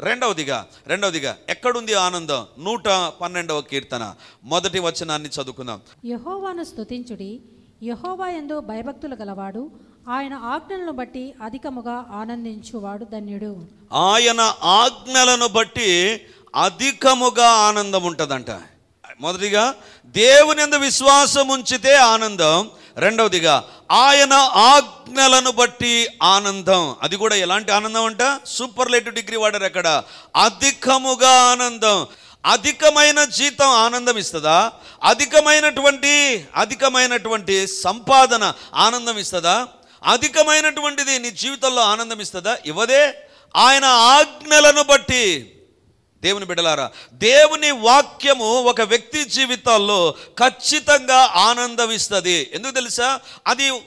రెండవదిగా ఎక్కడుంది ఆనందం? 112వ కీర్తన మొదటి వచనాన్ని చదువుకుందాం. యెహోవాను స్తుతించుడి, యెహోవా యందు భయభక్తులు గలవాడు, ఆయన ఆజ్ఞలను బట్టి అధికముగా ఆనందించువాడు ధన్యుడు. ఆయన ఆజ్ఞలను బట్టి అధికముగా ఆనందం ఉంటుందంట. మొదటిగా దేవుని యందు విశ్వాసం ఉంచితే ఆనందం. రెండవదిగా ఆయన ఆజ్ఞలను బట్టి ఆనందం. అది కూడా ఎలాంటి ఆనందం అంట? సూపర్లేటివ్ డిగ్రీ వాడారు అక్కడ. అధికముగా ఆనందం. అధికమైన జీతం ఆనందం ఇస్తుందా? అధికమైనటువంటి సంపాదన ఆనందం ఇస్తుందా? అధికమైనటువంటిది నీ జీవితంలో ఆనందం ఇస్తుందా? ఇవ్వదే. ఆయన ఆజ్ఞలను బట్టి. దేవుని బిడ్డలారా, దేవుని వాక్యము ఒక వ్యక్తి జీవితాల్లో ఖచ్చితంగా ఆనందం ఇస్తుంది. ఎందుకు తెలుసా?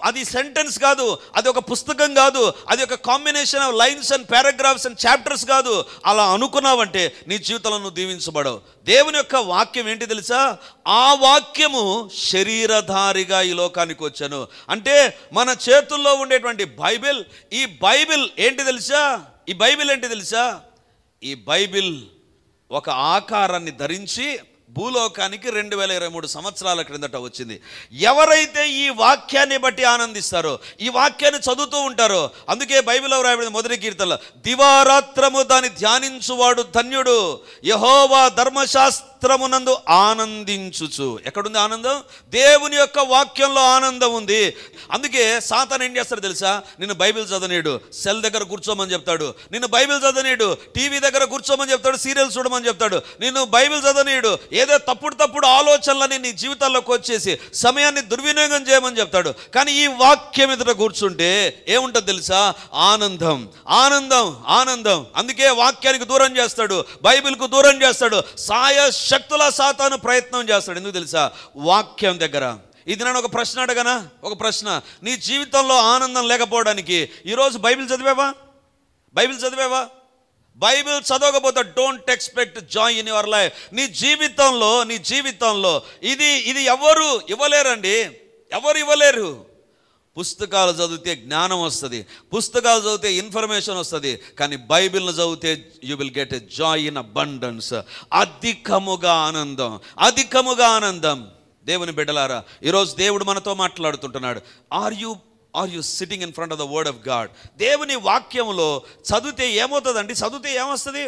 అది సెంటెన్స్ కాదు, అది ఒక పుస్తకం కాదు, అది ఒక combination of lines and paragraphs and chapters కాదు. అలా అనుకున్నావంటే నీ జీవితంలో నువ్వు దీవించబడవు. దేవుని యొక్క వాక్యం ఏంటి తెలుసా? ఆ వాక్యము శరీరధారిగా ఈ లోకానికి వచ్చాను. అంటే మన చేతుల్లో ఉండేటువంటి బైబిల్, ఈ బైబిల్ ఏంటి తెలుసా? ఈ బైబిల్ ఒక ఆకారాన్ని ధరించి భూలోకానికి 2023 సంవత్సరాల క్రిందట వచ్చింది. ఎవరైతే ఈ వాక్యాన్ని బట్టి ఆనందిస్తారో, ఈ వాక్యాన్ని చదువుతూ ఉంటారో, అందుకే బైబిల్లో రాయబడింది మొదటి కీర్తనలో, దివారాత్రము దాన్ని ధ్యానించువాడు ధన్యుడు, యెహోవా ధర్మశాస్త్రమునందు ఆనందించుచు. ఎక్కడుంది ఆనందం? దేవుని యొక్క వాక్యంలో ఆనందం ఉంది. అందుకే సాతాను ఏం చేస్తాడు తెలుసా? నిన్ను బైబిల్ చదవనీయుడు, సెల్ దగ్గర కూర్చోమని చెప్తాడు. నిన్ను బైబిల్ చదవనీయుడు, టీవీ దగ్గర కూర్చోమని చెప్తాడు, సీరియల్స్ చూడమని చెప్తాడు. నిన్ను బైబిల్ చదవనీయుడు, ఏదో తప్పుడు ఆలోచనలని నీ జీవితాల్లోకి వచ్చేసి సమయాన్ని దుర్వినియోగం చేయమని చెప్తాడు. కానీ ఈ వాక్యం ఎదుట కూర్చుంటే ఏముంటుంది తెలుసా? ఆనందం. అందుకే వాక్యానికి దూరం చేస్తాడు, బైబిల్కు దూరం చేస్తాడు, సాయశక్తుల సాతాను ప్రయత్నం చేస్తాడు. ఎందుకు తెలుసా? వాక్యం దగ్గర. ఇది నేను ఒక ప్రశ్న అడగనా? ఒక ప్రశ్న. నీ జీవితంలో ఆనందం లేకపోవడానికి ఈరోజు బైబిల్ చదివావా? బైబిల్ చదవకపోతే don't expect joy in your life. నీ జీవితంలో ఇది ఎవరు ఇవ్వలేరండి. ఎవరు ఇవ్వలేరు. పుస్తకాలు చదివితే జ్ఞానం వస్తుంది, పుస్తకాలు చదివితే ఇన్ఫర్మేషన్ వస్తుంది. కానీ బైబిల్ను చదివితే you will get a joy in abundance. అధికముగా ఆనందం. దేవుని బిడ్డలారా, ఈరోజు దేవుడు మనతో మాట్లాడుతుంటున్నాడు. Are you sitting in front of the word of God? దేవుని వాక్యంలో చదివితే ఏమవుతుందండి? చదివితే ఏమొస్తుంది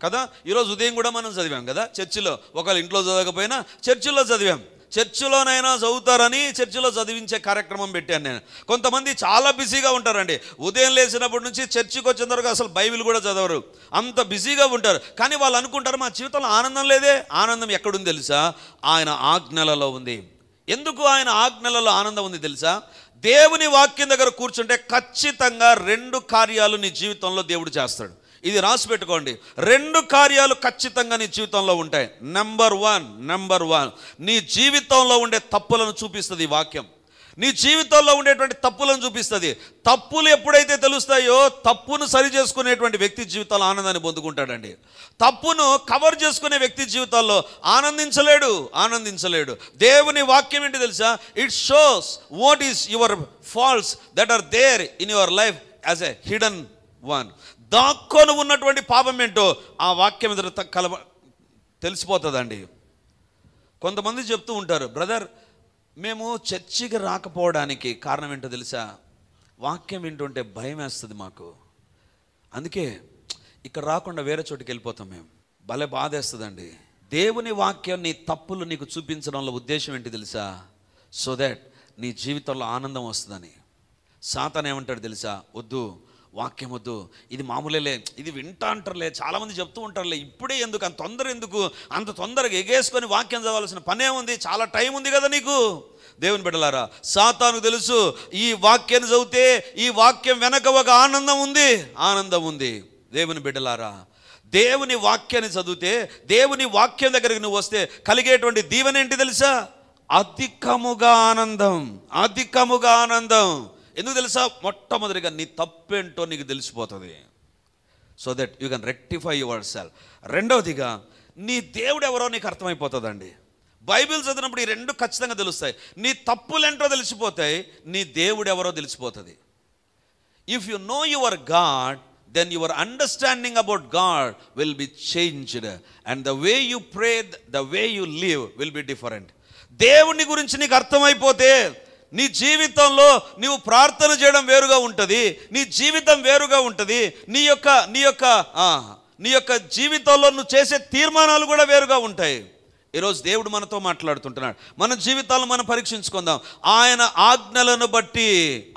కదా? ఈరోజు ఉదయం కూడా మనం చదివాం కదా చర్చిలో. ఒకవేళ ఇంట్లో చదవకపోయినా చర్చిలో చదివాం. చర్చిలోనైనా చదువుతారని చర్చిలో చదివించే కార్యక్రమం పెట్టాను నేను. కొంతమంది చాలా బిజీగా ఉంటారండి. ఉదయం లేచినప్పటి నుంచి చర్చికి వచ్చిన వరకు అసలు బైబిల్ కూడా చదవరు, అంత బిజీగా ఉంటారు. కానీ వాళ్ళు అనుకుంటారు మా జీవితంలో ఆనందం లేదే. ఆనందం ఎక్కడుంది తెలుసా? ఆయన ఆజ్ఞలలో ఉంది. ఎందుకు ఆయన ఆజ్ఞలలో ఆనందం ఉంది తెలుసా? దేవుని వాక్యం దగ్గర కూర్చుంటే ఖచ్చితంగా 2 కార్యాలు నీ జీవితంలో దేవుడు చేస్తాడు. ఇది రాసి పెట్టుకోండి. 2 కార్యాలు ఖచ్చితంగా నీ జీవితంలో ఉంటాయి. నెంబర్ వన్, నీ జీవితంలో ఉండే తప్పులను చూపిస్తుంది ఈ వాక్యం. నీ జీవితంలో ఉండేటువంటి తప్పులను చూపిస్తుంది. తప్పులు ఎప్పుడైతే తెలుస్తాయో తప్పును సరి చేసుకునేటువంటి వ్యక్తి జీవితంలో ఆనందాన్ని పొందుకుంటాడండి. తప్పును కవర్ చేసుకునే వ్యక్తి జీవితాల్లో ఆనందించలేడు. దేవుని వాక్యం ఏంటి తెలుసా? It shows what is your faults that are there in your life as a hidden one. దాక్కొని ఉన్నటువంటి పాపం ఏంటో ఆ వాక్యం ఎదురు తెలిసిపోతుందండి. కొంతమంది చెప్తూ ఉంటారు, బ్రదర్ మేము చర్చికి రాకపోవడానికి కారణం ఏంటో తెలుసా? వాక్యం వింటుంటే భయం వేస్తుంది మాకు, అందుకే ఇక్కడ రాకుండా వేరే చోటుకి వెళ్ళిపోతాం మేము. భలే బాధేస్తుందండి. దేవుని వాక్యం నీ తప్పులు నీకు చూపించడంలో ఉద్దేశం ఏంటి తెలుసా? సో దట్ నీ జీవితంలో ఆనందం వస్తుందని. సాతాను ఏమంటాడు తెలుసా? వద్దు, వాక్యం వద్దు, ఇది మామూలేలే, ఇది వింటా అంటారులే, చాలామంది చెప్తూ ఉంటారులే, ఇప్పుడే ఎందుకు అంత తొందరగా ఎగేసుకొని వాక్యం చదవాల్సిన పనే ఉంది, చాలా టైం ఉంది కదా నీకు. దేవుని బిడ్డలారా, సాతానుకు తెలుసు ఈ వాక్యాన్ని చదివితే ఈ వాక్యం వెనక ఒక ఆనందం ఉంది. దేవుని బిడ్డలారా, దేవుని వాక్యాన్ని చదివితే, దేవుని వాక్యం దగ్గరికి నువ్వు వస్తే కలిగేటువంటి దీవెన ఏంటి తెలుసా? అధికముగా ఆనందం. ఎందుకు తెలుసా? మొట్టమొదటిగా నీ తప్పేంటో నీకు తెలిసిపోతుంది. So that you can rectify your self. రెండవదిగా నీ దేవుడు ఎవరో నీకు అర్థమైపోతుందండి. బైబిల్ చదివినప్పుడు ఈ 2 ఖచ్చితంగా తెలుస్తాయి. నీ తప్పులేంటో తెలిసిపోతాయి, నీ దేవుడు ఎవరో తెలిసిపోతుంది. If you know your God, then your understanding about God will be changed, and the way you pray, the way you live will be different. దేవుని గురించి నీకు అర్థమైపోతే నీ జీవితంలో నీవు ప్రార్థన చేయడం వేరుగా ఉంటుంది, నీ జీవితం వేరుగా ఉంటుంది, నీ యొక్క జీవితంలో నువ్వు చేసే తీర్మానాలు కూడా వేరుగా ఉంటాయి. ఈరోజు దేవుడు మనతో మాట్లాడుతుంటున్నాడు. మన జీవితాలను మనం పరీక్షించుకుందాం. ఆయన ఆజ్ఞలను బట్టి,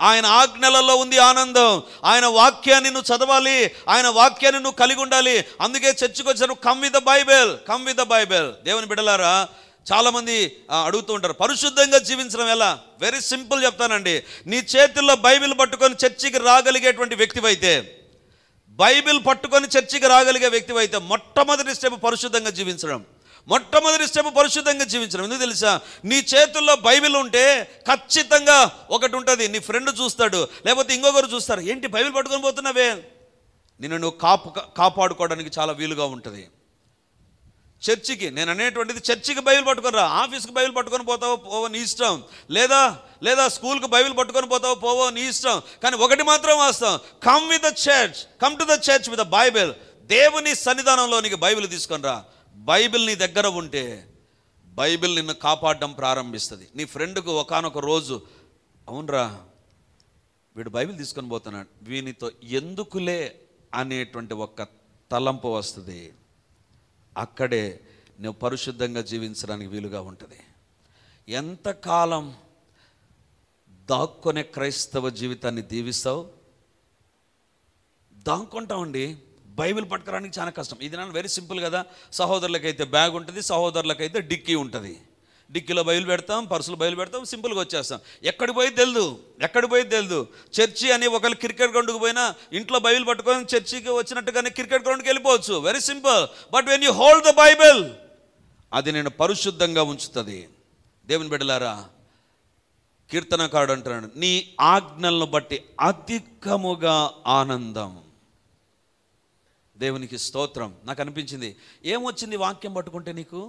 ఆయన ఆజ్ఞలలో ఉంది ఆనందం. ఆయన వాక్యాన్ని నువ్వు చదవాలి, ఆయన వాక్యాన్ని నువ్వు కలిగి ఉండాలి. అందుకే చర్చికి వచ్చారు, come with the Bible, come with the Bible. దేవుని బిడ్డలారా, చాలామంది అడుగుతూ ఉంటారు, పరిశుద్ధంగా జీవించడం ఎలా? వెరీ సింపుల్ చెప్తానండి. నీ చేతుల్లో బైబిల్ పట్టుకొని చర్చికి రాగలిగేటువంటి వ్యక్తివైతే, బైబిల్ పట్టుకొని చర్చికి రాగలిగే వ్యక్తివైతే, మొట్టమొదటి స్టెప్ పరిశుద్ధంగా జీవించడం. మొట్టమొదటి స్టెప్ పరిశుద్ధంగా జీవించడం. ఎందుకు తెలుసా? నీ చేతుల్లో బైబిల్ ఉంటే ఖచ్చితంగా ఒకటి ఉంటుంది, నీ ఫ్రెండ్ చూస్తాడు, లేకపోతే ఇంకొకరు చూస్తారు, ఏంటి బైబిల్ పట్టుకొని పోతున్నావే? నిన్ను నువ్వు కాపాడుకోవడానికి చాలా వీలుగా ఉంటుంది. చర్చికి, నేను అనేటువంటిది చర్చికి బైబిల్ పట్టుకొని రా, ఆఫీస్కి బైబిల్ పట్టుకొని పోతావో పోవో నీ ఇష్టం, లేదా స్కూల్కి బైబిల్ పట్టుకొని పోతావో పోవో నీ ఇష్టం. కానీ ఒకటి మాత్రం వాస్తవం, come with the church, come to the church with the Bible. దేవుని సన్నిధానంలో నీకు బైబిల్ తీసుకొని రా. బైబిల్ నీ దగ్గర ఉంటే బైబిల్ నిన్ను కాపాడడం ప్రారంభిస్తుంది. నీ ఫ్రెండ్కు ఒకానొక రోజు, అవునరా వీడు బైబిల్ తీసుకొని పోతున్నాడు, వీనితో ఎందుకులే అనేటువంటి ఒక్క తలంపు వస్తుంది. అక్కడే నువ్వు పరిశుద్ధంగా జీవించడానికి వీలుగా ఉంటుంది. ఎంతకాలం దాక్కునే క్రైస్తవ జీవితాన్ని దీవిస్తావు? దాక్కుంటామండి. బైబిల్ పట్టుకోవడానికి చాలా కష్టం. ఇది నాకు వెరీ సింపుల్ కదా. సహోదరులకైతే బ్యాగ్ ఉంటుంది, సహోదరులకైతే డిక్కీ ఉంటుంది. డిక్కీలో బైబిల్ పెడతాం, పర్సులో బైబిల్ పెడతాం, సింపుల్గా వచ్చేస్తాం. ఎక్కడికి పోయి తెలియదు. చర్చి అని ఒకళ్ళు క్రికెట్ గ్రౌండ్కి పోయినా ఇంట్లో బైబిల్ పట్టుకొని చర్చికి వచ్చినట్టుగానే క్రికెట్ గ్రౌండ్కి వెళ్ళిపోవచ్చు. Very simple. But when you hold the Bible, అది నేను పరిశుద్ధంగా ఉంచుతుంది. దేవుని బిడ్డలారా, కీర్తనకారుడు అంటున్నాడు, నీ ఆజ్ఞలను బట్టి అధికముగా ఆనందం. దేవునికి స్తోత్రం. నాకు అనిపించింది, ఏమొచ్చింది వాక్యం పట్టుకుంటే నీకు?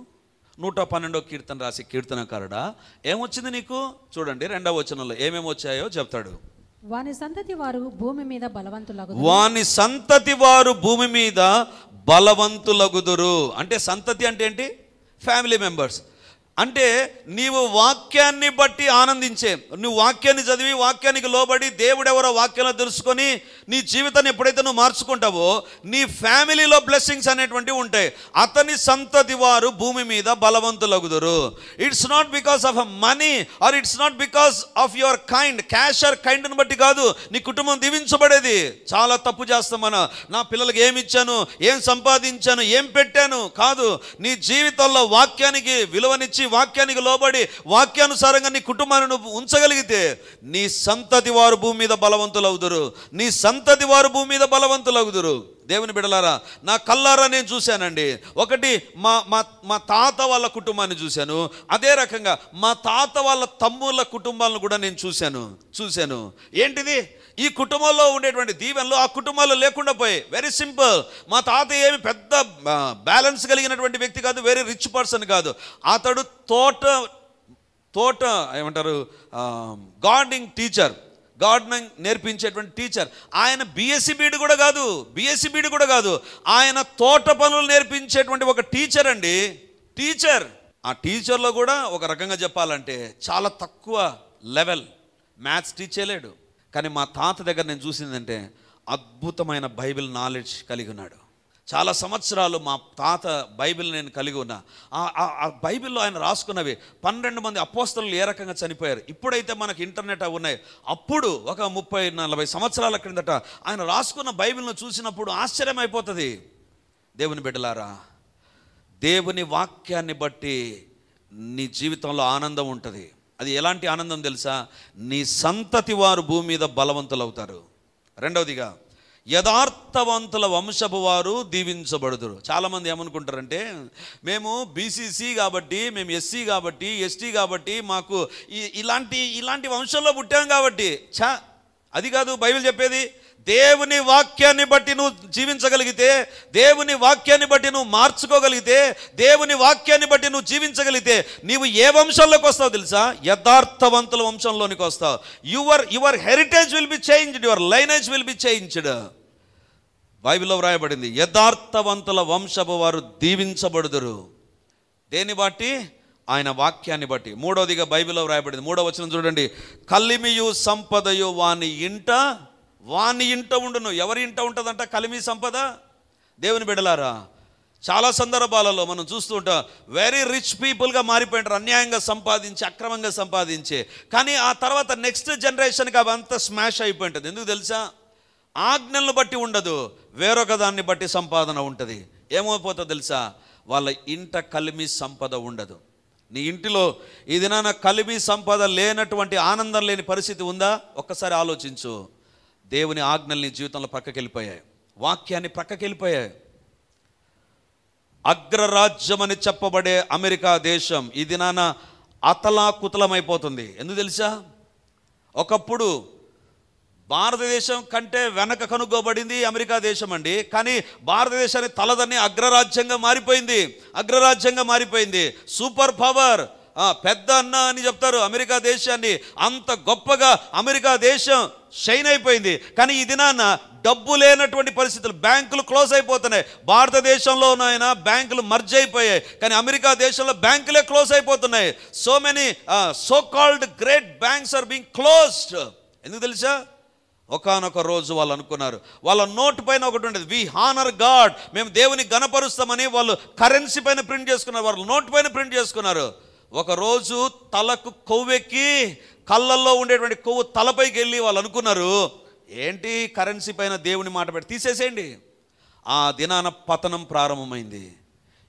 112వ కీర్తన రాసి కీర్తనకారుడా, ఏమొచ్చింది నీకు? చూడండి 2వ వచనంలో ఏమేమి వచ్చాయో చెప్తాడు. వాని సంతతి వారు భూమి మీద బలవంతులగుదురు. అంటే సంతతి అంటే ఏంటి? Family members. అంటే నీవు వాక్యాన్ని బట్టి ఆనందించే, నువ్వు వాక్యాన్ని చదివి వాక్యానికి లోబడి దేవుడెవరో వాక్యాలను తెలుసుకొని నీ జీవితాన్ని ఎప్పుడైతే నువ్వు మార్చుకుంటావో నీ ఫ్యామిలీలో బ్లెస్సింగ్స్ అనేటువంటివి ఉంటాయి. అతని సంతతి వారు భూమి మీద బలవంతులగుదురు. It's not because of money or it's not because of your kind, cash or కైండ్ని బట్టి కాదు నీ కుటుంబం దీవించబడేది. చాలా తప్పు చేస్తాం మనం. నా పిల్లలకి ఏమి ఇచ్చాను, ఏం సంపాదించాను, ఏం పెట్టాను కాదు. నీ జీవితంలో వాక్యానికి విలువనిచ్చి వాక్యానికి లోబడి వాక్యానుసారంగా నీ కుటుంబాన్ని నువ్వు ఉంచగలిగితే నీ సంతతి వారు భూమి మీద బలవంతులవుదురు. నీ సంతతి వారు భూమి మీద బలవంతులవుదురు. దేవుని బిడలారా, నా కల్లారా నేను చూశానండి. ఒకటి మా తాత వాళ్ళ కుటుంబాన్ని చూశాను, అదే రకంగా మా తాత వాళ్ళ తమ్ముళ్ళ కుటుంబాలను కూడా నేను చూశాను. ఏంటిది? ఈ కుటుంబంలో ఉండేటువంటి దీవెనలు ఆ కుటుంబాల్లో లేకుండా పోయాయి. Very simple. మా తాత ఏమి పెద్ద బ్యాలెన్స్ కలిగినటువంటి వ్యక్తి కాదు, వెరీ రిచ్ పర్సన్ కాదు. అతడు తోట ఏమంటారు, గార్డెనింగ్ టీచర్, గార్డెనింగ్ నేర్పించేటువంటి టీచర్. ఆయన బీఎస్సీ బీఈడి కూడా కాదు, ఆయన తోట పనులు నేర్పించేటువంటి ఒక టీచర్ అండి. టీచర్. ఆ టీచర్లో కూడా ఒక రకంగా చెప్పాలంటే చాలా తక్కువ లెవెల్, మ్యాథ్స్ టీచ్ చేయలేడు. కానీ మా తాత దగ్గర నేను చూసిందంటే అద్భుతమైన బైబిల్ నాలెడ్జ్ కలిగి ఉన్నాడు. చాలా సంవత్సరాలు మా తాత బైబిల్ నేను కలిగి ఉన్నా. ఆ బైబిల్లో ఆయన రాసుకున్నవి 12 మంది అపోస్తలులు ఏ రకంగా చనిపోయారు. ఇప్పుడైతే మనకి ఇంటర్నెట్ అవి ఉన్నాయి. అప్పుడు ఒక 30-40 సంవత్సరాల క్రిందట ఆయన రాసుకున్న బైబిల్ను చూసినప్పుడు ఆశ్చర్యం అయిపోతుంది. దేవుని బిడ్డలారా, దేవుని వాక్యాన్ని బట్టి నీ జీవితంలో ఆనందం ఉంటుంది. అది ఎలాంటి ఆనందం తెలుసా? నీ సంతతి వారు భూమి మీద బలవంతులు అవుతారు. రెండవదిగా, యథార్థవంతుల వంశపు వారు దీవించబడుదురు. చాలామంది ఏమనుకుంటారంటే, మేము బీసీసీ కాబట్టి, మేము ఎస్సీ కాబట్టి, ఎస్టీ కాబట్టి, మాకు ఇలాంటి వంశంలో పుట్టాం కాబట్టి. అది కాదు బైబిల్ చెప్పేది. దేవుని వాక్యాన్ని బట్టి నువ్వు జీవించగలిగితే, దేవుని వాక్యాన్ని బట్టి నువ్వు మార్చుకోగలిగితే, దేవుని వాక్యాన్ని బట్టి నువ్వు జీవించగలిగితే నీవు ఏ వంశంలోకి వస్తావు తెలుసా? యథార్థవంతుల వంశంలోనికి వస్తావు. Your heritage will be changed, your lineage will be changed. బైబిల్లో వ్రాయబడింది, యథార్థవంతుల వంశపు వారు దీవించబడుదురు. దేన్ని బట్టి? ఆయన వాక్యాన్ని బట్టి. మూడవదిగా బైబిల్లో వ్రాయబడింది, 3వ వచనం చూడండి, కలిమియు సంపదయు వాని ఇంట ఉండును. ఎవరి ఇంట ఉంటుందంట కలిమి సంపద? దేవుని బిడ్డలారా, చాలా సందర్భాలలో మనం చూస్తూ ఉంటాం, వెరీ రిచ్ పీపుల్గా మారిపోయింటారు, అన్యాయంగా సంపాదించి, అక్రమంగా సంపాదించే. కానీ ఆ తర్వాత నెక్స్ట్ జనరేషన్కి అవంతా స్మాష్ అయిపోయింటుంది. ఎందుకు తెలుసా? ఆజ్ఞలను బట్టి ఉండదు, వేరొక దాన్ని బట్టి సంపాదన ఉంటుంది. ఏమైపోతుందో తెలుసా? వాళ్ళ ఇంట కలిమి సంపద ఉండదు. నీ ఇంటిలో ఈ దినాన కలిమి సంపద లేనటువంటి, ఆనందం లేని పరిస్థితి ఉందా? ఒక్కసారి ఆలోచించు. దేవుని ఆజ్ఞలు నీ జీవితంలో పక్కకి వెళ్ళిపోయాయి, వాక్యాన్ని పక్కకి వెళ్ళిపోయాయి. అగ్రరాజ్యం అని చెప్పబడే అమెరికా దేశం ఈ దినాన అతలాకుతలమైపోతుంది. ఎందుకు తెలుసా? ఒకప్పుడు భారతదేశం కంటే వెనక కనుగోబడింది అమెరికా దేశం అండి. కానీ భారతదేశాన్ని తలదన్ని అగ్రరాజ్యంగా మారిపోయింది. సూపర్ పవర్, పెద్ద అన్న అని చెప్తారు అమెరికా దేశాన్ని. అంత గొప్పగా అమెరికా దేశం షైన్ అయిపోయింది. కానీ ఈ దినాన డబ్బు లేనటువంటి పరిస్థితులు, బ్యాంకులు క్లోజ్ అయిపోతున్నాయి. భారతదేశంలో ఉన్న బ్యాంకులు మర్జ్ అయిపోయాయి, కానీ అమెరికా దేశంలో బ్యాంకులే క్లోజ్ అయిపోతున్నాయి. So many so called great banks are being closed. ఎందుకు తెలుసా? ఒకానొక రోజు వాళ్ళు అనుకున్నారు, వాళ్ళ నోటు పైన ఒకటి ఉండేది, వి హానర్ గాడ్, మేము దేవుని గణపరుస్తామని వాళ్ళు కరెన్సీ పైన ప్రింట్ చేసుకున్నారు, వాళ్ళ నోటు పైన ప్రింట్ చేసుకున్నారు. ఒకరోజు తలకు కొవ్వెక్కి కళ్ళల్లో ఉండేటువంటి కొవ్వు తలపైకి వెళ్ళి వాళ్ళు అనుకున్నారు, ఏంటి కరెన్సీ పైన దేవుని మాట పెట్టి తీసేసేయండి. ఆ దినాన పతనం ప్రారంభమైంది.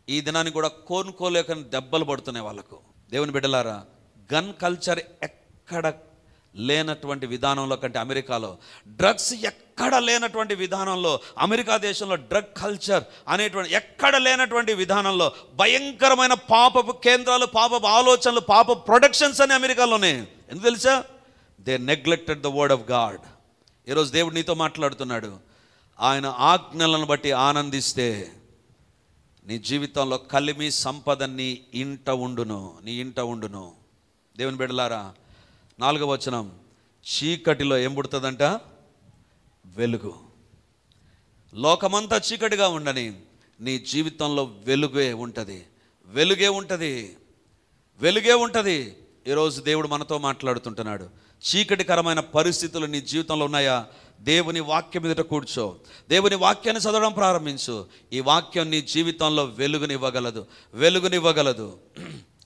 ఈ దినాన్ని కూడా కోనుకోలేక దెబ్బలు పడుతున్నాయి వాళ్ళకు. దేవుని బిడ్డలారా, గన్ కల్చర్ ఎక్కడ లేనటువంటి విధానంలో కంటే అమెరికాలో, డ్రగ్స్ ఎక్కడ లేనటువంటి విధానంలో, అమెరికా దేశంలో డ్రగ్ కల్చర్ అనేటువంటి ఎక్కడ లేనటువంటి విధానంలో భయంకరమైన పాపపు కేంద్రాలు, పాపపు ఆలోచనలు, పాప ప్రొడక్షన్స్ అని అమెరికాలోనే. ఎందుకు తెలుసా? They neglected the word of God. ఈరోజు దేవుడు నీతో మాట్లాడుతున్నాడు, ఆయన ఆజ్ఞలను బట్టి ఆనందిస్తే నీ జీవితంలో కలిమి సంపద నీ ఇంట ఉండును. దేవుని బిడ్డలారా, 4వ వచనం, చీకటిలో ఏం పుడుతుందంట? వెలుగు. లోకమంతా చీకటిగా ఉండని నీ జీవితంలో వెలుగే ఉంటుంది. ఈరోజు దేవుడు మనతో మాట్లాడుతుంటున్నాడు. చీకటికరమైన పరిస్థితులు నీ జీవితంలో ఉన్నాయా? దేవుని వాక్యం ఎదుట కూర్చో, దేవుని వాక్యాన్ని చదవడం ప్రారంభించు. ఈ వాక్యం నీ జీవితంలో వెలుగునివ్వగలదు.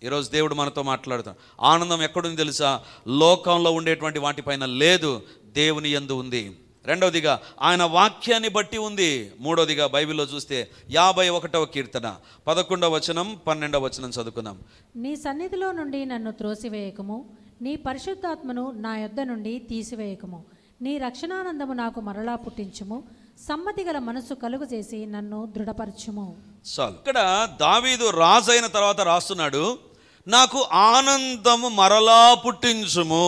ఈరోజు దేవుడు మనతో మాట్లాడుతాడు. ఆనందం ఎక్కడుంది తెలుసా? లోకంలో ఉండేటువంటి వాటిపైన లేదు, దేవుని యందు ఉంది. రెండవదిగా ఆయన వాక్యాన్ని బట్టి ఉంది. మూడవదిగా బైబిల్లో చూస్తే 51వ కీర్తన 11వ వచనం 12వ వచనం చదువుకుందాం. నీ సన్నిధిలో నుండి నన్ను త్రోసివేయకము, నీ పరిశుద్ధాత్మను నా యొద్ద నుండి తీసివేయకము. నీ రక్షణానందము నాకు మరలా పుట్టించుము, సమ్మతి గల మనసు కలుగు చేసి నన్ను దృఢపరచుము. చాలు. ఇక్కడ దావీదు రాజు అయిన తర్వాత రాస్తున్నాడు, నాకు ఆనందము మరలా పుట్టించుము.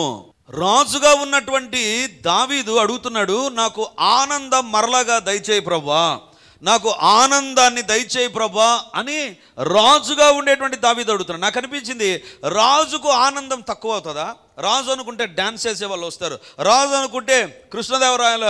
రాజుగా ఉన్నటువంటి దావీదు అడుగుతున్నాడు, నాకు ఆనందం మరలాగా దయచేయి ప్రభువా, నాకు ఆనందాన్ని దయచేయి ప్రభువా అని రాజుగా ఉండేటువంటి దావీదు అడుగుతున్నాడు. నాకు అనిపించింది, రాజుకు ఆనందం తక్కువ అవుతుందా? రాజు అనుకుంటే డ్యాన్స్ చేసే వాళ్ళు వస్తారు, రాజు అనుకుంటే కృష్ణదేవరాయల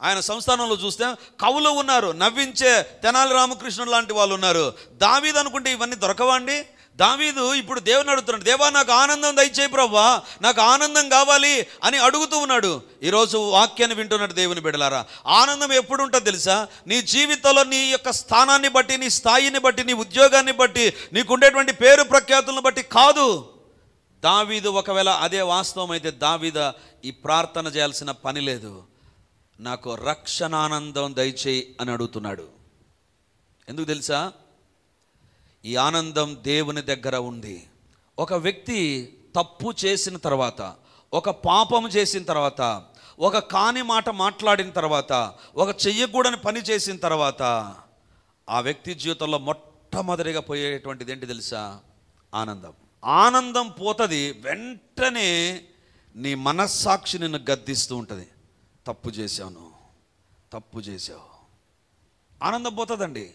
ఆయన సంస్థానంలో చూస్తే కవులు ఉన్నారు, నవ్వించే తెనాలి రామకృష్ణుడు లాంటి వాళ్ళు ఉన్నారు. దావీదు అనుకుంటే ఇవన్నీ దొరకవండి. దావీదు ఇప్పుడు దేవుని అడుగుతున్నాడు, దేవా నాకు ఆనందం దయచేయి ప్రభువా, నాకు ఆనందం కావాలి అని అడుగుతూ ఉన్నాడు. ఈరోజు వాక్యాన్ని వింటున్నాడు దేవుని బిడ్డలారా. ఆనందం ఎప్పుడు ఉంటుందో తెలుసా? నీ జీవితంలో నీ యొక్క స్థానాన్ని బట్టి, నీ స్థాయిని బట్టి, నీ ఉద్యోగాన్ని బట్టి, నీకుండేటువంటి పేరు ప్రఖ్యాతులను బట్టి కాదు. దావీదు ఒకవేళ అదే వాస్తవం అయితే దావీదు ఈ ప్రార్థన చేయాల్సిన పని లేదు. నాకు రక్షణానందం దయచేయి అని అడుగుతున్నాడు. ఎందుకు తెలుసా? ఈ ఆనందం దేవుని దగ్గర ఉంది. ఒక వ్యక్తి తప్పు చేసిన తర్వాత, ఒక పాపం చేసిన తర్వాత, ఒక కాని మాట మాట్లాడిన తర్వాత, ఒక చెయ్యకూడని పని చేసిన తర్వాత, ఆ వ్యక్తి జీవితంలో మొట్టమొదటిగా పోయేటువంటిది ఏంటి తెలుసా? ఆనందం పోతుంది. వెంటనే నీ మనస్సాక్షి నిన్ను గద్దిస్తూ ఉంటుంది, తప్పు చేశావు. ఆనందం పోతుందండి.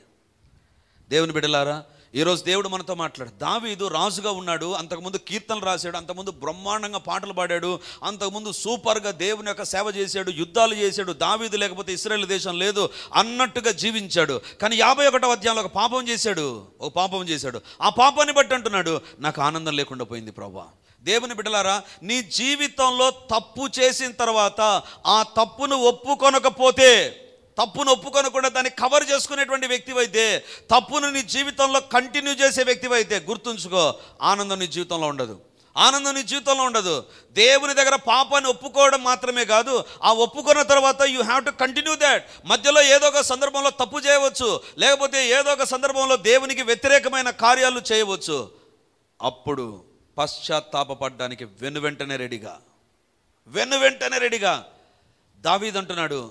దేవుని బిడ్డలారా, ఈరోజు దేవుడు మనతో మాట్లాడు. దావీదు రాజుగా ఉన్నాడు, అంతకుముందు కీర్తనలు రాశాడు, అంతకుముందు బ్రహ్మాండంగా పాటలు పాడాడు, అంతకుముందు సూపర్గా దేవుని యొక్క సేవ చేశాడు, యుద్ధాలు చేశాడు. దావీదు లేకపోతే ఇశ్రాయేల్ దేశం లేదు అన్నట్టుగా జీవించాడు. కానీ 51వ అధ్యాయంలో ఒక పాపం చేశాడు. ఆ పాపాన్ని బట్టి అంటున్నాడు, నాకు ఆనందం లేకుండా పోయింది ప్రభువా. దేవుని బిడ్డలారా, నీ జీవితంలో తప్పు చేసిన తర్వాత ఆ తప్పును ఒప్పుకొనకుండా దాన్ని కవర్ చేసుకునేటువంటి వ్యక్తివైతే, తప్పును నీ జీవితంలో కంటిన్యూ చేసే వ్యక్తివైతే గుర్తుంచుకో, ఆనందం నీ జీవితంలో ఉండదు. దేవుని దగ్గర పాపాన్ని ఒప్పుకోవడం మాత్రమే కాదు, ఆ ఒప్పుకున్న తర్వాత you have to continue that. మధ్యలో ఏదో ఒక సందర్భంలో తప్పు చేయవచ్చు, లేకపోతే ఏదో ఒక సందర్భంలో దేవునికి వ్యతిరేకమైన కార్యాలు చేయవచ్చు. అప్పుడు పశ్చాత్తాపపడడానికి వెనువెంటనే రెడీగా దావీదు అంటున్నాడు.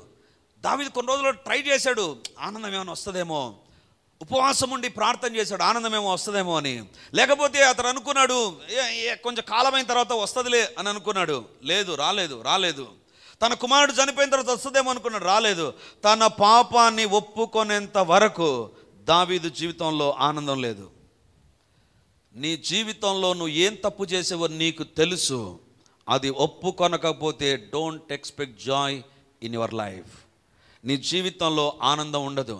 దావీదు కొన్ని రోజులు ట్రై చేశాడు, ఆనందం ఏమైనా వస్తుందేమో, ఉపవాసం ఉండి ప్రార్థన చేశాడు, ఆనందం ఏమో వస్తుందేమో అని. లేకపోతే అతను అనుకున్నాడు కొంచెం కాలమైన తర్వాత వస్తుందిలే అని అనుకున్నాడు. రాలేదు. తన కుమారుడు చనిపోయిన తర్వాత వస్తుందేమో అనుకున్నాడు, రాలేదు. తన పాపాన్ని ఒప్పుకొనేంత వరకు దావీదు జీవితంలో ఆనందం లేదు. నీ జీవితంలో నువ్వు ఏం తప్పు చేసావో నీకు తెలుసు. అది ఒప్పుకొనకపోతే don't expect joy in your life. నీ జీవితంలో ఆనందం ఉండదు.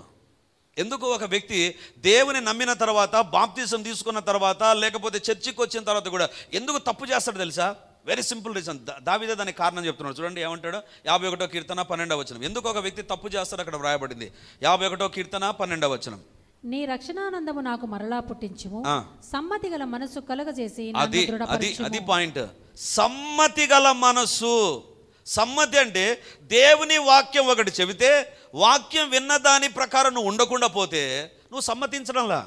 ఎందుకు ఒక వ్యక్తి దేవుని నమ్మిన తర్వాత, బాప్తిజం తీసుకున్న తర్వాత, లేకపోతే చర్చికి వచ్చిన తర్వాత కూడా ఎందుకు తప్పు చేస్తాడు తెలుసా? Very simple reason. దావీదే దానికి కారణం చెప్తున్నాడు. చూడండి ఏమంటాడు, 51వ కీర్తన 12వ వచనం. ఎందుకు ఒక వ్యక్తి తప్పు చేస్తాడు అక్కడ వ్రాయబడింది. 51వ కీర్తన 12వ వచనం. నీ రక్షణానందము నాకు మరలా పుట్టించుము, సమ్మతి గల మనసు కలుగజేసి అది పాయింట్. సమ్మతి గల మనసు. సమ్మతి అంటే దేవుని వాక్యం ఒకటి చెబితే, వాక్యం విన్న దాని ప్రకారం నువ్వు ఉండకుండా పోతే నువ్వు సమ్మతించడంలా.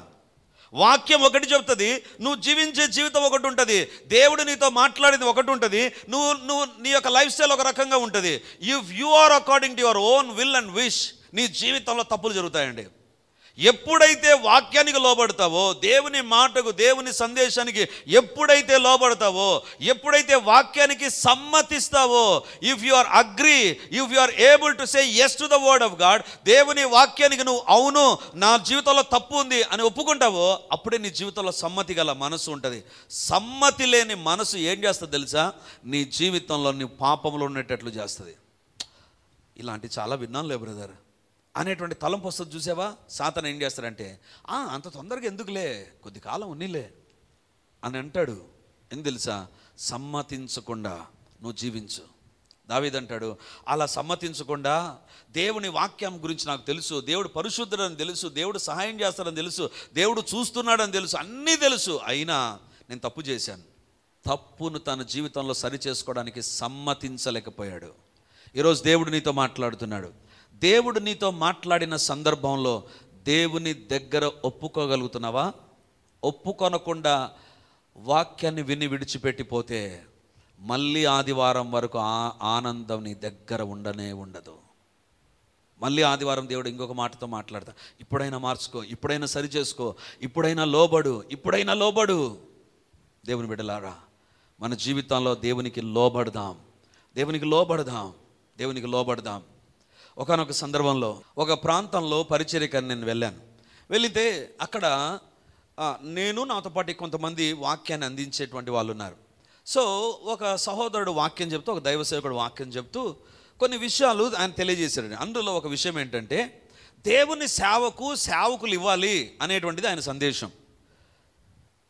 వాక్యం ఒకటి చెప్తుంది, నువ్వు జీవించే జీవితం ఒకటి ఉంటుంది, దేవుడు నీతో మాట్లాడేది ఒకటి ఉంటుంది, నువ్వు నీ యొక్క లైఫ్ స్టైల్ ఒక రకంగా ఉంటుంది. If you are according to your own will and wish, నీ జీవితంలో తప్పులు జరుగుతాయండి. ఎప్పుడైతే వాక్యానికి లోబడతావో, దేవుని మాటకు, దేవుని సందేశానికి ఎప్పుడైతే లోబడతావో, ఎప్పుడైతే వాక్యానికి సమ్మతిస్తావో, if you are agree, if you are able to say yes to the word of God, దేవుని వాక్యానికి నువ్వు అవును నా జీవితంలో తప్పు ఉంది అని ఒప్పుకుంటావో, అప్పుడే నీ జీవితంలో సమ్మతి గల మనసు ఉంటుంది. సమ్మతి లేని మనసు ఏం చేస్తుంది తెలుసా? నీ జీవితంలో నీ పాపంలో ఉండేటట్లు చేస్తుంది. ఇలాంటి చాలా విన్నానులే బ్రదర్ అనేటువంటి తలంపు వస్తుంది చూసావా? సాతాను ఏం చేస్తాడంటే, అంత తొందరగా ఎందుకులే, కొద్ది కాలం ఉన్నిలే అని అంటాడు. ఎందుకు తెలుసా? సమ్మతించకుండా నువ్వు జీవించు. దావీదు అంటాడు, అలా సమ్మతించకుండా, దేవుని వాక్యం గురించి నాకు తెలుసు, దేవుడు పరిశుద్ధుడని తెలుసు, దేవుడు సహాయం చేస్తాడని తెలుసు, దేవుడు చూస్తున్నాడని తెలుసు, అన్నీ తెలుసు, అయినా నేను తప్పు చేశాను. తప్పును తన జీవితంలో సరి చేసుకోవడానికి సమ్మతించలేకపోయాడు. ఈరోజు దేవుడు నీతో మాట్లాడుతున్నాడు. దేవుడు నీతో మాట్లాడిన సందర్భంలో దేవుని దగ్గర ఒప్పుకోగలుగుతున్నావా? ఒప్పుకొనకుండా వాక్యాన్ని విని విడిచిపెట్టిపోతే మళ్ళీ ఆదివారం వరకు ఆనందం నీ దగ్గర ఉండదు. మళ్ళీ ఆదివారం దేవుడు ఇంకొక మాటతో మాట్లాడతా, ఇప్పుడైనా మార్చుకో, ఇప్పుడైనా సరి చేసుకో, ఇప్పుడైనా లోబడు. దేవుని బిడ్డలారా, మన జీవితంలో దేవునికి లోబడదాం. ఒకానొక సందర్భంలో ఒక ప్రాంతంలో పరిచర్యకని నేను వెళితే అక్కడ నేను నాతో పాటు కొంతమంది వాక్యాన్ని అందించేటువంటి వాళ్ళు ఉన్నారు. సో ఒక సహోదరుడు వాక్యం చెప్తూ, ఒక దైవ సేవకుడు వాక్యం చెప్తూ కొన్ని విషయాలు ఆయన తెలియజేశాడు. అందులో ఒక విషయం ఏంటంటే, దేవుని సేవకులు ఇవ్వాలి అనేటువంటిది ఆయన సందేశం.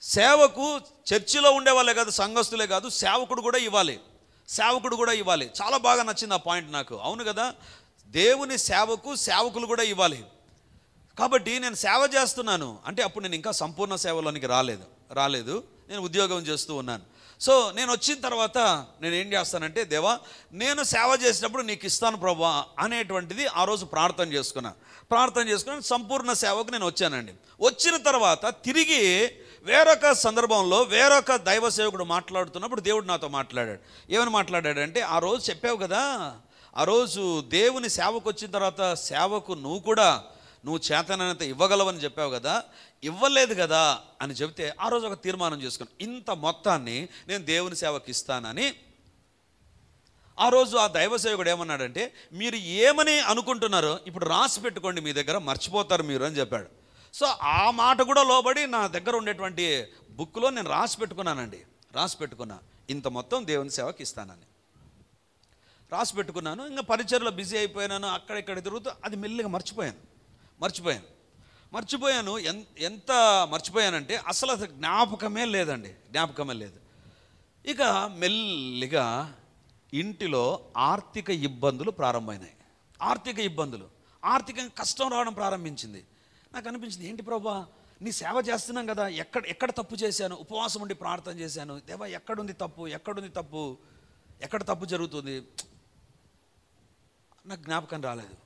సేవకు చర్చిలో ఉండేవాళ్ళే కాదు, సంఘస్థులే కాదు, సేవకుడు కూడా ఇవ్వాలి. చాలా బాగా నచ్చింది ఆ పాయింట్ నాకు. అవును కదా, దేవుని సేవకులు కూడా ఇవ్వాలి. కాబట్టి నేను సేవ చేస్తున్నాను అంటే అప్పుడు నేను ఇంకా సంపూర్ణ సేవలోనికి రాలేదు, నేను ఉద్యోగం చేస్తూ ఉన్నాను. సో నేను వచ్చిన తర్వాత నేను ఏం చేస్తానంటే, దేవా నేను సేవ చేసినప్పుడు నీకు ఇస్తాను ప్రభువా అనేటువంటిది ఆ రోజు ప్రార్థన చేసుకుని సంపూర్ణ సేవకు నేను వచ్చానండి. వచ్చిన తర్వాత తిరిగి వేరొక సందర్భంలో వేరొక దైవ సేవకుడు మాట్లాడుతున్నప్పుడు దేవుడు నాతో మాట్లాడాడు. ఏమని మాట్లాడాడంటే, ఆ రోజు చెప్పావు కదా, ఆ రోజు దేవుని సేవకు వచ్చిన తర్వాత సేవకు నువ్వు చేతనంత ఇవ్వగలవని చెప్పావు కదా, ఇవ్వలేదు కదా అని చెబితే ఆ రోజు ఒక తీర్మానం చేసుకున్నాను, ఇంత మొత్తాన్ని నేను దేవుని సేవకి ఇస్తానని. ఆ రోజు ఆ దైవ సేవకుడు ఏమన్నాడంటే, మీరు ఏమని అనుకుంటున్నారో ఇప్పుడు రాసి పెట్టుకోండి, మీ దగ్గర మర్చిపోతారు మీరు అని చెప్పాడు. సో ఆ మాట కూడా లోబడి నా దగ్గర ఉండేటువంటి బుక్లో నేను రాసి పెట్టుకున్నా ఇంత మొత్తం దేవుని సేవకి ఇస్తానని రాసి పెట్టుకున్నాను. ఇంకా పరిచర్లో బిజీ అయిపోయినాను, అక్కడిక్కడ తిరుగుతూ అది మెల్లిగా మర్చిపోయాను. ఎంత మర్చిపోయానంటే అసలు జ్ఞాపకమే లేదు. ఇక మెల్లిగా ఇంటిలో ఆర్థిక ఇబ్బందులు ప్రారంభమైనాయి. ఆర్థికంగా కష్టం రావడం ప్రారంభించింది. నాకు అనిపించింది, ఏంటి ప్రభా, నీ సేవ చేస్తున్నాం కదా, ఎక్కడ తప్పు చేశాను? ఉపవాసం ఉండి ప్రార్థన చేశాను, దేవా ఎక్కడుంది తప్పు, ఎక్కడ తప్పు జరుగుతుంది, నాకు జ్ఞాపకం రాలేదు.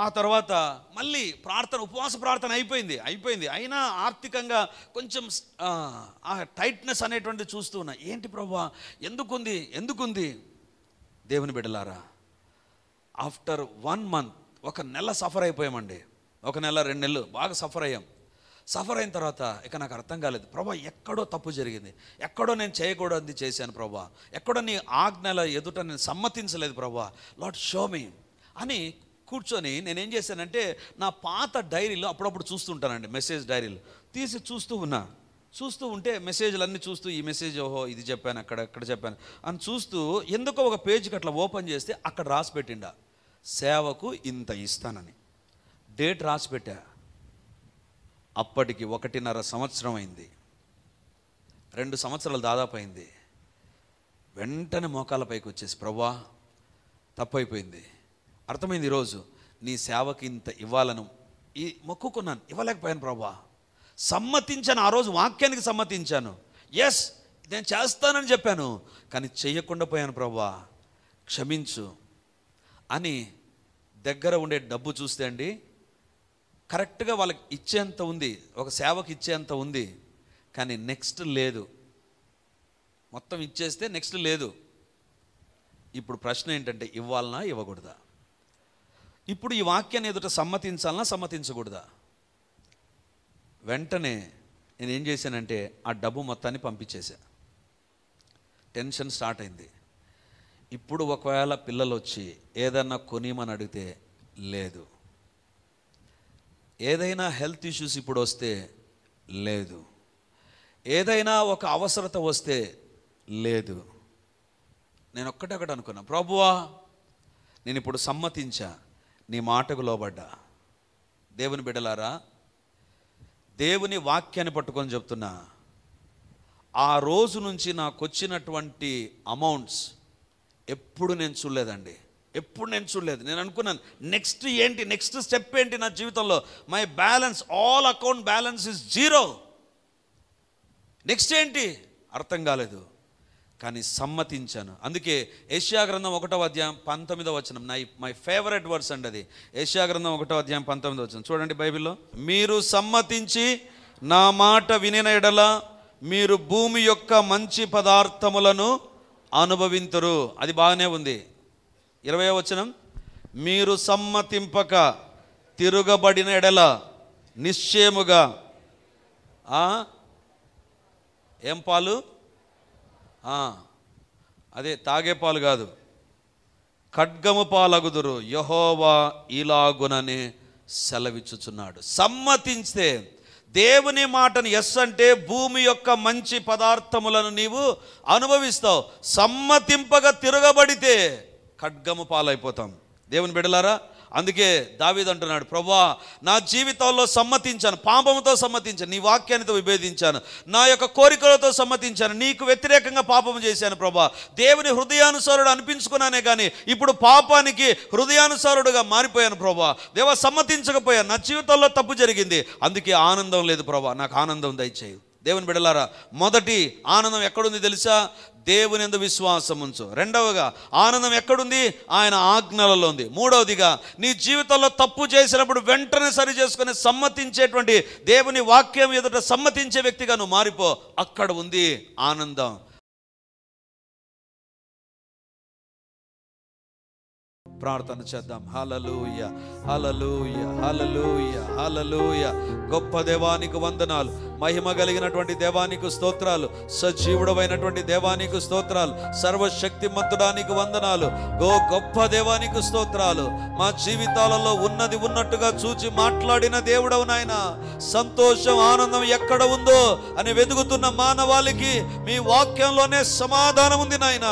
ఆ తర్వాత మళ్ళీ ఉపవాస ప్రార్థన అయిపోయింది. అయినా ఆర్థికంగా కొంచెం ఆ టైట్నెస్ అనేటువంటిది చూస్తూ ఉన్నా. ఏంటి ప్రభా, ఎందుకుంది? దేవుని బిడ్డలారా, ఆఫ్టర్ 1 month, 1 నెల సఫర్ అయిపోయామండి. 1 నెల 2 నెలలు బాగా సఫర్ అయిన తర్వాత ఇక నాకు అర్థం కాలేదు. ప్రభా, ఎక్కడో తప్పు జరిగింది, ఎక్కడో నేను చేయకూడదు చేశాను ప్రభా, ఎక్కడో నీ ఆజ్ఞల ఎదుట నేను సమ్మతించలేదు ప్రభా, లార్డ్ షో మీ అని కూర్చొని నేనేం చేశానంటే నా పాత డైరీలో అప్పుడప్పుడు చూస్తుంటానండి, మెసేజ్ డైరీలు తీసి చూస్తూ ఉంటే మెసేజ్లన్నీ చూస్తూ ఈ మెసేజ్ ఓహో ఇది చెప్పాను, అక్కడ చెప్పాను అని చూస్తూ ఎందుకో ఒక పేజీకి అట్లా ఓపెన్ చేస్తే అక్కడ రాసి పెట్టిండా, సేవకు ఇంత ఇస్తానని డేట్ రాసి పెట్టా. అప్పటికి 1.5 సంవత్సరం అయింది, 2 సంవత్సరాలు దాదాపు అయింది. వెంటనే మోకాళ్ళపైకి వచ్చేసి, ప్రభువా తప్పైపోయింది, అర్థమైంది, ఈరోజు నీ సేవకి ఇంత ఇవ్వాలను మొక్కుకున్నాను, ఇవ్వలేకపోయాను ప్రభువా, సమ్మతించాను, ఆ రోజు వాక్యానికి సమ్మతించాను, ఎస్ నేను చేస్తానని చెప్పాను, కానీ చెయ్యకుండా పోయాను ప్రభువా, క్షమించు అని దగ్గర ఉండే డబ్బు చూస్తే అండి కరెక్ట్గా వాళ్ళకి ఇచ్చేంత ఉంది, ఒక సేవకు ఇచ్చేంత ఉంది, కానీ నెక్స్ట్ లేదు. మొత్తం ఇచ్చేస్తే నెక్స్ట్ లేదు. ఇప్పుడు ప్రశ్న ఏంటంటే ఇవ్వాలనా ఇవ్వకూడదా? ఇప్పుడు ఈ వాక్యాన్ని ఎదుట సమ్మతించాలనా సమ్మతించకూడదా? వెంటనే నేనేం చేశానంటే ఆ డబ్బు మొత్తాన్ని పంపించేశా. టెన్షన్ స్టార్ట్ అయింది. ఇప్పుడు ఒకవేళ పిల్లలు వచ్చి ఏదన్నా కొనిమని అడిగితే లేదు, ఏదైనా హెల్త్ ఇష్యూస్ ఇప్పుడు వస్తే లేదు, ఏదైనా ఒక అవసరత వస్తే లేదు. నేను ఒక్కటే అనుకున్నా, ప్రభువా నేను ఇప్పుడు సమ్మతించా, నీ మాటకు లోబడ్డా. దేవుని బిడ్డలారా, దేవుని వాక్యాన్ని పట్టుకొని చెప్తున్నా, ఆ రోజు నుంచి నాకు వచ్చినటువంటి అమౌంట్స్ ఎప్పుడు నేను చూడలేదండి, నేను అనుకున్నాను నెక్స్ట్ స్టెప్ ఏంటి నా జీవితంలో, my balance, all account balance is 0, next ఏంటి అర్థం కాలేదు, కానీ సమ్మతించాను. అందుకే యెషయా గ్రంథం 1వ అధ్యాయం 19వ వచనం మై ఫేవరెట్ వర్స్ అండి అది. యెషయా గ్రంథం 1వ అధ్యాయం 19వ వచనం చూడండి బైబిల్లో, మీరు సమ్మతించి నా మాట వినిన ఎడల మీరు భూమి యొక్క మంచి పదార్థములను అనుభవింతురు. అది బాగానే ఉంది. 20వ వచనం, మీరు సమ్మతింపక తిరుగబడిన ఎడల నిశ్చయముగా ఏం పాలు, అదే తాగే పాలు కాదు, ఖడ్గము పాలగుదురు, యెహోవా ఇలాగునని సెలవిచ్చుచున్నాడు. సమ్మతించితే దేవుని మాటను ఎస్ అంటే భూమి యొక్క మంచి పదార్థములను నీవు అనుభవిస్తావు. సమ్మతింపగా తిరగబడితే ఖడ్గము పాలైపోతాం. దేవుని బిడ్డలారా, అందుకే దావీదు అంటున్నాడు, ప్రభువా నా జీవితంలో సమ్మతించాను, పాపముతో సమ్మతించాను, నీ వాక్యానితో విభేదించాను, నా యొక్క కోరికలతో సమ్మతించాను, నీకు వ్యతిరేకంగా పాపము చేశాను ప్రభువా, దేవుని హృదయానుసారుడు అనిపించుకున్నానే కానీ ఇప్పుడు పాపానికి హృదయానుసారుడుగా మారిపోయాను ప్రభువా, దేవా సమ్మతించకపోయాను, నా జీవితంలో తప్పు జరిగింది, అందుకే ఆనందం లేదు ప్రభువా, నాకు ఆనందం దయచేయి. దేవుని బిడ్డలారా, మొదటి ఆనందం ఎక్కడుంది తెలుసా? దేవుని యందు విశ్వాసం ఉంచు. రెండవగా ఆనందం ఎక్కడుంది? ఆయన ఆజ్ఞలలో ఉంది. మూడవదిగా నీ జీవితంలో తప్పు చేసినప్పుడు వెంటనే సరి చేసుకుని సమ్మతించేటువంటి దేవుని వాక్యం ఎదుట సమ్మతించే వ్యక్తిగా నువ్వు మారిపో, అక్కడ ఉంది ఆనందం. ప్రార్థన చేద్దాం. హల్లెలూయా, హల్లెలూయా, హల్లెలూయా, హల్లెలూయా. గొప్ప దేవానికి వందనాలు, మహిమ కలిగినటువంటి దేవానికి స్తోత్రాలు, సజీవుడమైనటువంటి దేవానికి స్తోత్రాలు, సర్వశక్తిమంతుడానికి వందనాలు. గొప్ప దేవానికి స్తోత్రాలు. మా జీవితాలలో ఉన్నది ఉన్నట్టుగా చూచి మాట్లాడిన దేవుడవు నాయన. సంతోషం, ఆనందం ఎక్కడ ఉందో అని వెతుకుతున్న మానవాళికి మీ వాక్యంలోనే సమాధానం ఉంది నాయన.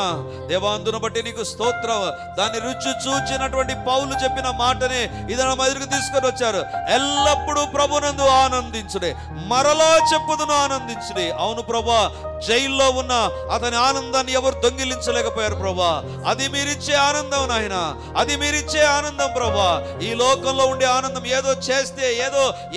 దేవాందును బట్టి నీకు స్తోత్రం. దాన్ని రుచి చూచినటువంటి పౌలు చెప్పిన మాటని ఇదన ఎదురుకు తీసుకొని వచ్చారు. ఎల్లప్పుడూ ప్రభునందు ఆనందించుడే, మరలా చెప్పుదును ఆనందించుడే. అవును ప్రభా, జైల్లో ఉన్న అతని ఆనందాన్ని ఎవరు దొంగిలించలేకపోయారు ప్రభా. అది మీరిచ్చే ఆనందం నాయన, అది మీరిచ్చే ఆనందం ప్రభా. ఈ లోకంలో ఉండే ఆనందం ఏదో చేస్తే,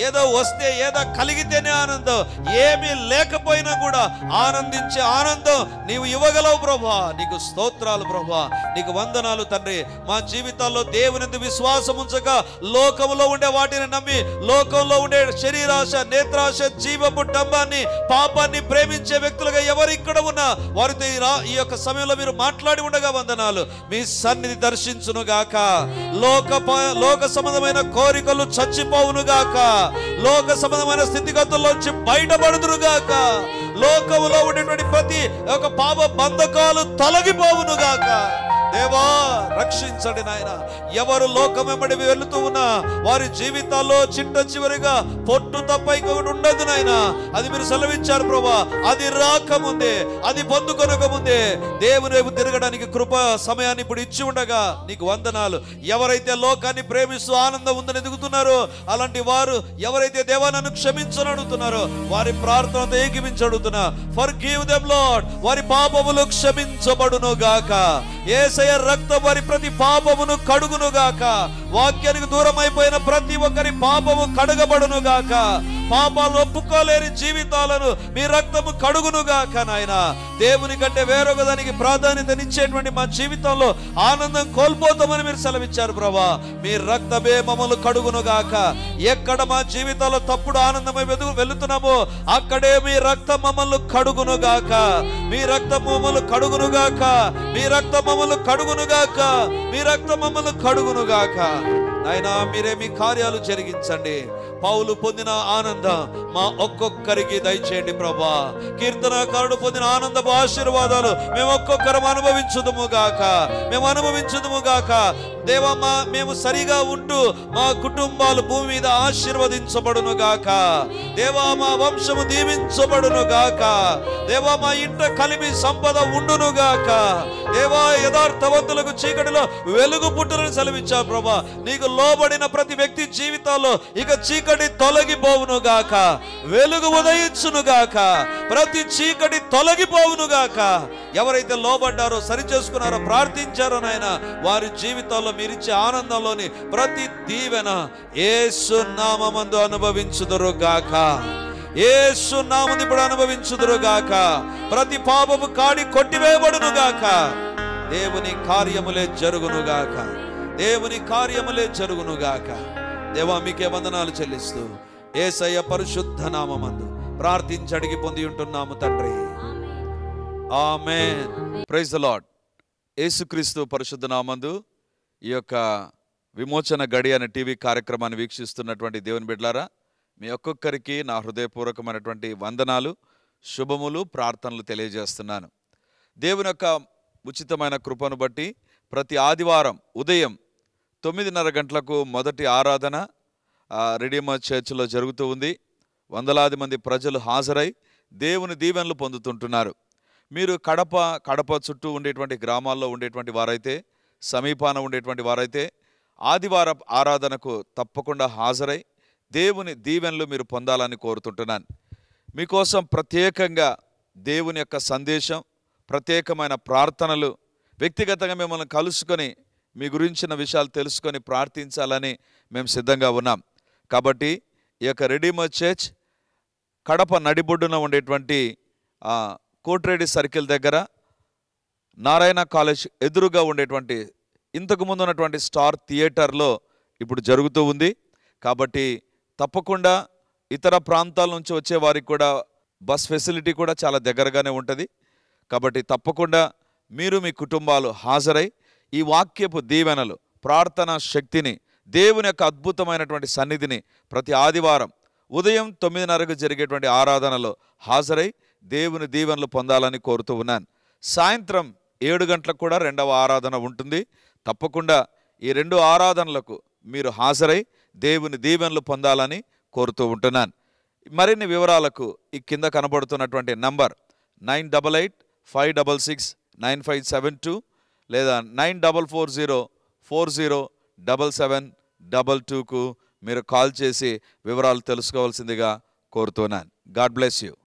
ఏదో వస్తే, ఏదో కలిగితేనే ఆనందం. ఏమీ లేకపోయినా కూడా ఆనందించే ఆనందం నీవు ఇవ్వగలవు ప్రభా. నీకు స్తోత్రాలు ప్రభా, నీకు వందనాలు తండ్రి. మా జీవితాల్లో దేవుని విశ్వాసం ఉంచక లోకంలో ఉండే వాటిని నమ్మి, లోకంలో ఉండే శరీరాశ, నేత్రాశ, జీవపు డంబాన్ని, పాపాన్ని ప్రేమించే వ్యక్తులుగా ఎవరు ఇక్కడ ఉన్నా వారితో ఈ సమయంలో మీరు మాట్లాడి ఉండగా వందనాలు. మీ సన్నిధి దర్శించును గాక. లోక సంబంధమైన కోరికలు చచ్చిపోవును గాక. లోక సంబంధమైన స్థితిగతుల్లోంచి బయటపడుదురు గాక. లోకములో ఉండేటువంటి ప్రతి ఒక పాప బంధకాలు తొలగిపోవును గాక. దేవా రక్షించండి నాయన. ఎవరు లోకం వెంబడి వెళుతూ ఉన్నా వారి జీవితాల్లో చిట్ట చివరిగా పొట్టు తప్ప ఇంకొకటి ఉండదు నాయన. అది మీరు సెలవిచ్చారు ప్రభా. అది రాకముందే, అది పొందుకొనక ముందే దేవుని వైపు తిరగడానికి కృప సమయాన్ని ఇప్పుడు ఇచ్చి ఉండగా నీకు వందనాలు. ఎవరైతే లోకాన్ని ప్రేమిస్తూ ఆనందం ఉందని ఎదుగుతున్నారో అలాంటి వారు, ఎవరైతే దేవా నన్ను క్షమించని అడుగుతున్నారో వారి ప్రార్థనతో ఏకీవించడుతున్నా. Forgive them lord. వారి పాపములు క్షమించబడును గాక. యేసయ్య రక్తం వారి ప్రతి పాపమును కడుగును గాక. వాక్యానికి దూరం అయిపోయిన ప్రతి ఒక్కరి పాపము కడగబడును గాక. పాపాలు ఒప్పుకోలేని జీవితాలను మీ రక్తము కడుగును గాక నాయన. దేవుని కంటే వేరొక దానికి ప్రాధాన్యతనిచ్చేటువంటి మా జీవితంలో ఆనందం కోల్పోతామని మీరు సెలవిచ్చారు ప్రభా. మీ రక్తమే మమ్మల్ని కడుగును గాక. ఎక్కడ మా జీవితాల్లో తప్పుడు ఆనందమై వెళుతున్నామో అక్కడే మీ రక్తం మమ్మల్ని కడుగును గాక. మీ రక్తం మమ్మల్ని కడుగును గాక. మీ రక్తం మమ్మల్ని కడుగును గాక. మీ రక్తం మమ్మల్ని కడుగును గాక. నాయనా మీరే మీ కార్యాలు జరిగించండి. పౌలు పొందిన ఆనందం మా ఒక్కొక్కరికి దయచేయండి ప్రభా. కీర్తనకారుడు పొందిన ఆనందపు ఆశీర్వాదాలు మేము ఒక్కొక్కరం అనుభవించుదుము గాక. మేము అనుభవించుదుము గాక. దేవా మేము సరిగా ఉంటూ మా కుటుంబాలు భూమి మీద ఆశీర్వదించబడును గాక. దేవా మా వంశము దీవించబడును గాక. దేవా మా ఇంట కలిమి సంపద ఉండును గాక. దేవా యథార్థవంతులకు చీకటిలో వెలుగు పుట్టులను సెలవిచ్చావు ప్రభా. నీకు లోబడిన ప్రతి వ్యక్తి జీవితాల్లో ఇక చీకటి తొలగిపోవును గాక. వెలుగు ఉదయించును గాక. ప్రతి చీకటి తొలగిపోవును గాక. ఎవరైతే లోబడ్డారో, సరి చేసుకున్నారో, ప్రార్థించారో నాయన వారి జీవితాల్లో మీరిచ్చే ఆనందంలోని ప్రతి దీవెన యేసు నామమందు అనుభవించుదురు గాక. యేసు నామమును ఇప్పుడు అనుభవించుదురు గాక. ప్రతి పాపము కాడి కొట్టివేయబడును గాక. దేవుని కార్యములే జరుగును గాక. దేవుని కార్యములే జరుగును గాక. దేవా మీకే వందనాలు చెల్లిస్తూ యేసయ్య పరిశుద్ధ నామమందు ప్రార్థించి అడిగి పొంది ఉంటున్నాము తండ్రి. Amen. Praise the Lord. Yesukristu పరిశుద్ధ నామందు ఈ యొక్క విమోచన గడి అనే టీవీ కార్యక్రమాన్ని వీక్షిస్తున్నటువంటి దేవుని బిడ్డలారా, మీ ఒక్కొక్కరికి నా హృదయపూర్వకమైనటువంటి వందనాలు, శుభములు, ప్రార్థనలు తెలియజేస్తున్నాను. దేవుని యొక్క ఉచితమైన కృపను బట్టి ప్రతి ఆదివారం ఉదయం 9:30 గంటలకు మొదటి ఆరాధన రెడీమర్ చర్చ్లో జరుగుతూ ఉంది. వందలాది మంది ప్రజలు హాజరై దేవుని దీవెనలు పొందుతుంటున్నారు. మీరు కడప చుట్టూ ఉండేటువంటి గ్రామాల్లో ఉండేటువంటి వారైతే, సమీపాన ఉండేటువంటి వారైతే ఆదివారం ఆరాధనకు తప్పకుండా హాజరై దేవుని దీవెనలు మీరు పొందాలని కోరుతుంటున్నాను. మీకోసం ప్రత్యేకంగా దేవుని యొక్క సందేశం, ప్రత్యేకమైన ప్రార్థనలు, వ్యక్తిగతంగా మిమ్మల్ని కలుసుకొని మీ గురించిన విషయాలు తెలుసుకొని ప్రార్థించాలని మేము సిద్ధంగా ఉన్నాం. కాబట్టి ఈ యొక్క రెడీమర్ చర్చ్ కడప నడిబొడ్డున ఉండేటువంటి కోట్రేడి సర్కిల్ దగ్గర నారాయణ కాలేజ్ ఎదురుగా ఉండేటువంటి ఇంతకుముందు ఉన్నటువంటి స్టార్ థియేటర్లో ఇప్పుడు జరుగుతూ ఉంది. కాబట్టి తప్పకుండా ఇతర ప్రాంతాల నుంచి వచ్చే వారికి కూడా బస్ ఫెసిలిటీ కూడా చాలా దగ్గరగానే ఉంటుంది. కాబట్టి తప్పకుండా మీరు మీ కుటుంబాలు హాజరై ఈ వాక్యపు దీవెనలు ప్రార్థనా శక్తిని, దేవుని యొక్క అద్భుతమైనటువంటి సన్నిధిని ప్రతి ఆదివారం ఉదయం 9:30కు జరిగేటువంటి ఆరాధనలో హాజరై దేవుని దీవెనలు పొందాలని కోరుతూ ఉన్నాను. సాయంత్రం 7 గంటలకు కూడా 2వ ఆరాధన ఉంటుంది. తప్పకుండా ఈ 2 ఆరాధనలకు మీరు హాజరై దేవుని దీవెనలు పొందాలని కోరుతూ ఉంటున్నాను. మరిన్ని వివరాలకు ఈ కింద కనబడుతున్నటువంటి నంబర్ 9845669572 లేదా 9440407722కు మీరు కాల్ చేసి వివరాలు తెలుసుకోవాల్సిందిగా కోరుతున్నాను. God bless you.